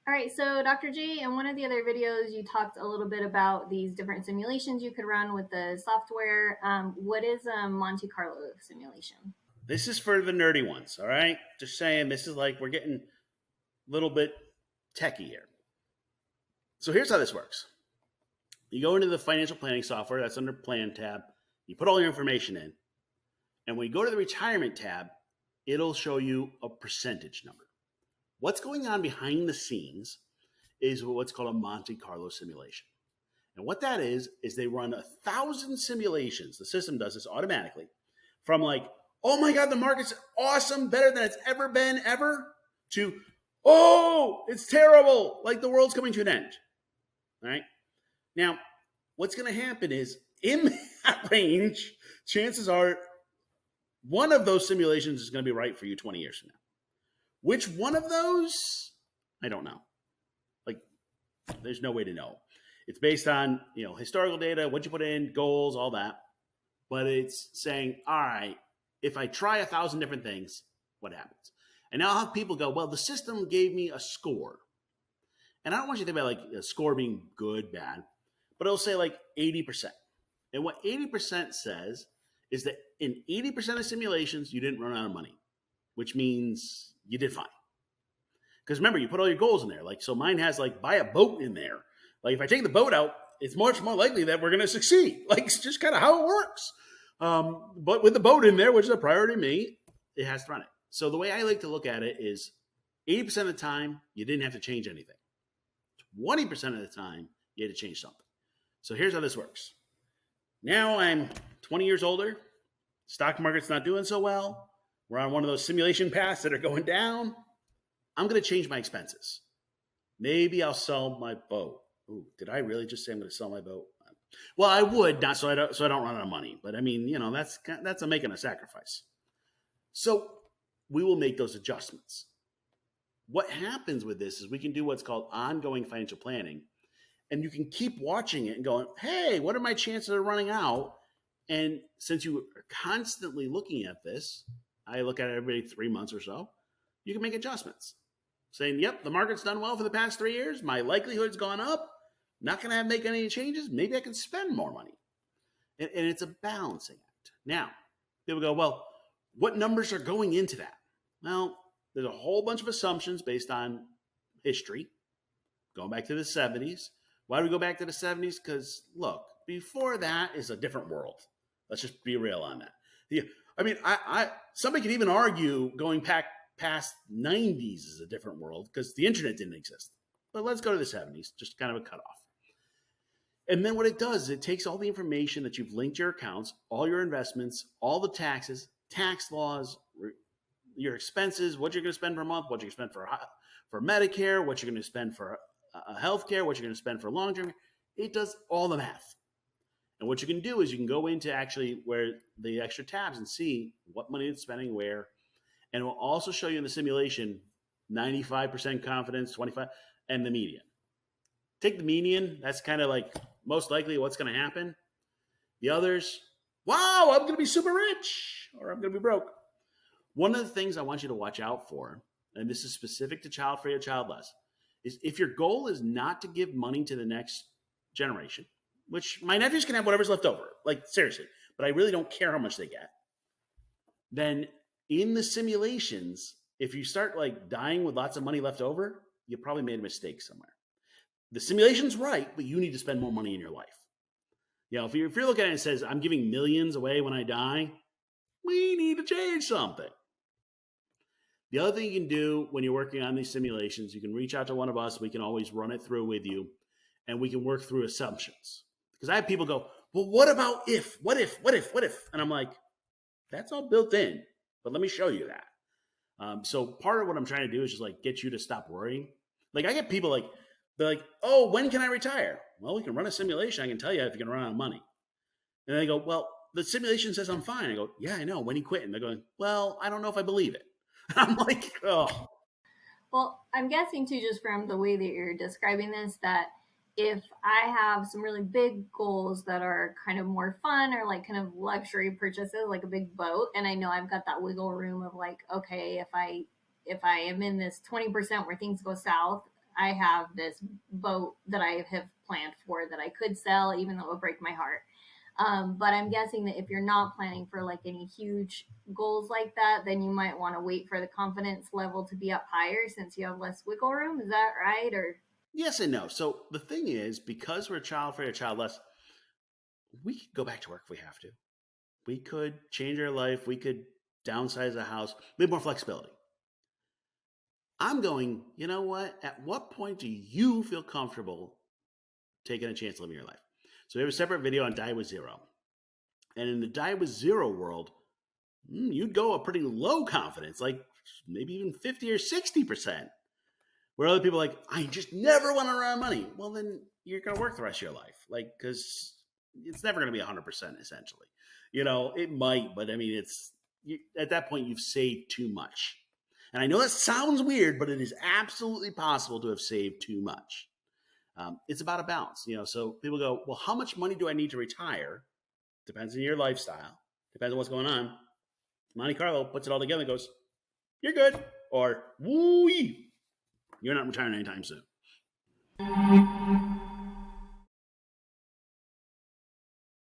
All right, so Dr. J, in one of the other videos, you talked a little bit about these different simulations you could run with the software. What is a Monte Carlo simulation? This is for the nerdy ones, all right? Just saying, this is like we're getting a little bit techie here. So here's how this works. You go into the financial planning software, that's under Plan tab. You put all your information in. And when you go to the retirement tab, it'll show you a percentage number. What's going on behind the scenes is what's called a Monte Carlo simulation. And what that is they run 1,000 simulations. The system does this automatically from like, oh my God, the market's awesome, better than it's ever been, ever, to, oh, it's terrible, like the world's coming to an end. All right. Now, what's going to happen is in that range, chances are one of those simulations is going to be right for you 20 years from now. Which one of those? I don't know. Like, there's no way to know. It's based on, historical data, what you put in, goals, all that. But it's saying, all right, if I try 1,000 different things, what happens? And now I'll have people go, well, the system gave me a score. And I don't want you to think about like a score being good, bad, but it'll say like 80%. And what 80% says is that in 80% of simulations, you didn't run out of money, which means you did fine. Because remember, you put all your goals in there. Like, so mine has like buy a boat in there. Like, if I take the boat out, it's much more likely that we're going to succeed. Like, it's just kind of how it works. But with the boat in there, which is a priority to me, it has to run it. So the way I like to look at it is 80% of the time, you didn't have to change anything. 20% of the time, you had to change something. So here's how this works. Now I'm 20 years older. Stock market's not doing so well. We're on one of those simulation paths that are going down. I'm going to change my expenses. Maybe I'll sell my boat. Ooh, did I really just say I'm going to sell my boat? Well, I would, not so I don't run out of money. But I mean, that's making a sacrifice. So we will make those adjustments. What happens with this is we can do what's called ongoing financial planning. And you can keep watching it and going, hey, what are my chances of running out? And since you are constantly looking at this, I look at it every 3 months or so, you can make adjustments. Saying, yep, the market's done well for the past 3 years. My likelihood's gone up. Not going to make any changes. Maybe I can spend more money. And it's a balancing act. Now, people go, well, what numbers are going into that? Well, there's a whole bunch of assumptions based on history, going back to the 70s. Why do we go back to the 70s? Because, look, before that is a different world. Let's just be real on that. I mean, somebody could even argue going past 90s is a different world because the internet didn't exist. But let's go to the 70s, just kind of a cutoff. And then what it does is it takes all the information that you've linked your accounts, all your investments, all the taxes, tax laws, your expenses, what you're going to spend per month, what you're going to spend for Medicare, what you're going to spend for healthcare, what you're going to spend for long-term. It does all the math. And what you can do is you can go into actually where the extra tabs and see what money it's spending where. And it will also show you in the simulation 95% confidence, 25, and the median. Take the median. That's kind of like most likely what's going to happen. The others, wow, I'm going to be super rich or I'm going to be broke. One of the things I want you to watch out for, and this is specific to child-free or childless, is if your goal is not to give money to the next generation, which my nephews can have whatever's left over, like seriously, but I really don't care how much they get, then in the simulations, if you start like dying with lots of money left over, you probably made a mistake somewhere. The simulation's right, but you need to spend more money in your life. If you're looking at it and it says, I'm giving millions away when I die, we need to change something. The other thing you can do when you're working on these simulations, you can reach out to one of us. We can always run it through with you, and we can work through assumptions. Because I have people go, well, what about if? What if? And I'm like, that's all built in, but let me show you that. So part of what I'm trying to do is just like get you to stop worrying. Like I get people they're like, oh, when can I retire? Well, we can run a simulation. I can tell you if you can run out of money. And they go, well, the simulation says I'm fine. I go, yeah, I know. When you quit? And they're going, well, I don't know if I believe it. I'm like, oh. Well, I'm guessing too, just from the way that you're describing this, that if I have some really big goals that are kind of more fun or like kind of luxury purchases, like a big boat, and I know I've got that wiggle room of like, okay, if I am in this 20% where things go south, I have this boat that I have planned for that I could sell, even though it would break my heart. But I'm guessing that if you're not planning for like any huge goals like that, then you might want to wait for the confidence level to be up higher since you have less wiggle room. Is that right? Or Yes and no. So the thing is, because we're child free or childless, we could go back to work if we have to. We could change our life. We could downsize the house. We have more flexibility. I'm going, you know what? At what point do you feel comfortable taking a chance living your life? So we have a separate video on Die with Zero. And in the Die with Zero world, you'd go a pretty low confidence, like maybe even 50 or 60%. Where other people are like, I just never want to run out of money. Well, then you're going to work the rest of your life. Like, because it's never going to be 100% essentially. It might, but I mean, at that point, you've saved too much. And I know that sounds weird, but it is absolutely possible to have saved too much. It's about a balance. So people go, well, how much money do I need to retire? Depends on your lifestyle. Depends on what's going on. Monte Carlo puts it all together and goes, you're good. Or, woo you're not retiring anytime soon.